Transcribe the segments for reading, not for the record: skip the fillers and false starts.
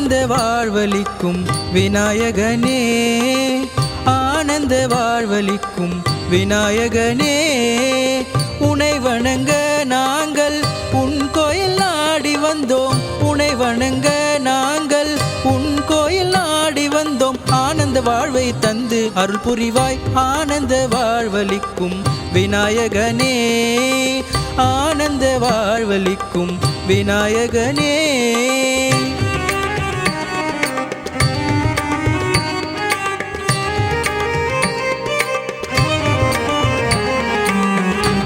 ஆனந்த வாழ்வளிக்கும் விநாயகனே, ஆனந்த வாழ்வளிக்கும் விநாயகனே, உனை வணங்க நாங்கள் உன் கோயில் நாடி வந்தோம், உனை வணங்க நாங்கள் உன் கோயில் நாடி வந்தோம். ஆனந்த வாழ்வை தந்து அருள் புரிவாய், ஆனந்த வாழ்வளிக்கும் விநாயகனே, ஆனந்த வாழ்வளிக்கும் விநாயகனே.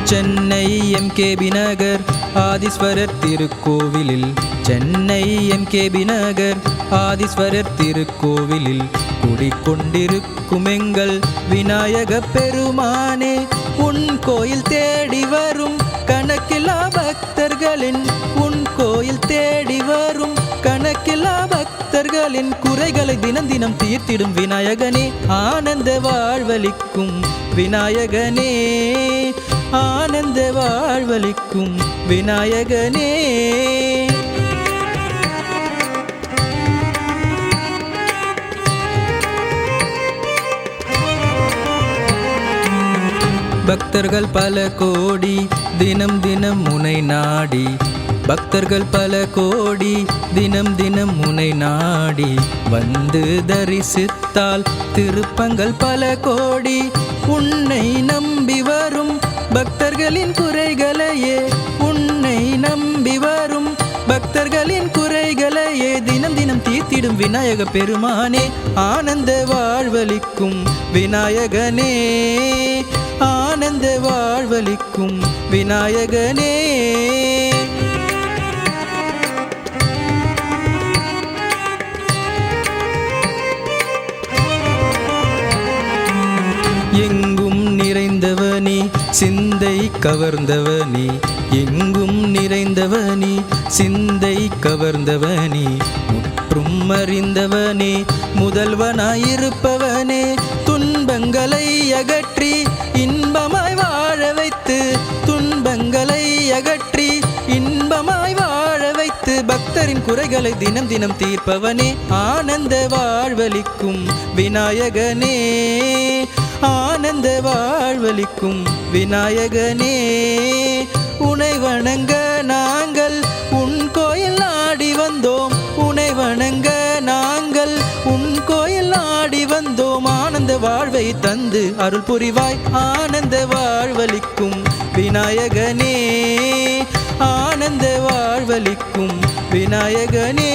சென்னை எம்கேபி நகர் ஆதீஸ்வரர் திருக்கோவிலில், சென்னை எம்கேபி நகர் ஆதீஸ்வரர் திருக்கோவிலில் குடிக்கொண்டிருக்கும் எங்கள் விநாயக பெருமானே, உன் கோயில் தேடி வரும் கணக்கில்லா பக்தர்களின், உன் கோயில் தேடி வரும் கணக்கில்லா பக்தர்களின் குறைகளை தினம் தினம் தீர்த்திடும் விநாயகனே, ஆனந்த வாழ்வளிக்கும் விநாயகனே, ஆனந்த வாழ்வளிக்கும் விநாயகனே. பக்தர்கள் பல கோடி தினம் தினம் முனை நாடி, பக்தர்கள் பல கோடி தினம் தினம் முனை நாடி வந்து தரிசித்தால் திருப்பங்கள் பல கோடி. உன்னை நம்பி வரும் பக்தர்களின் குறைகளையே, உன்னை நம்பி வரும் பக்தர்களின் குறைகளையே தினம் தினம் தீர்த்திடும் விநாயக பெருமானே, ஆனந்த வாழ்வளிக்கும் விநாயகனே, ஆனந்த வாழ்வளிக்கும் விநாயகனே. எங்கும் நிறைந்தவனே சிந்தை கவர்ந்தவனே, எங்கும் நிறைந்தவனே சிந்தை கவர்ந்தவனே, முற்றும் அறிந்தவனே முதல்வனாயிருப்பவனே, துன்பங்களை அகற்றி இன்பமாய் வாழ வைத்து, துன்பங்களை அகற்றி இன்பமாய் வாழ வைத்து பக்தரின் குறைகளை தினம் தினம் தீர்ப்பவனே, ஆனந்த வாழ்வளிக்கும் விநாயகனே, ஆனந்த வாழ்வளிக்கும் விநாயகனே, உனை வணங்க நாங்கள் உன் கோயில் நாடி வந்தோம், உனை வணங்க நாங்கள் உன் கோயில் நாடி வந்தோம். ஆனந்த வாழ்வை தந்து அருள் புரிவாய், ஆனந்த வாழ்வளிக்கும் விநாயகனே, ஆனந்த வாழ்வளிக்கும் விநாயகனே.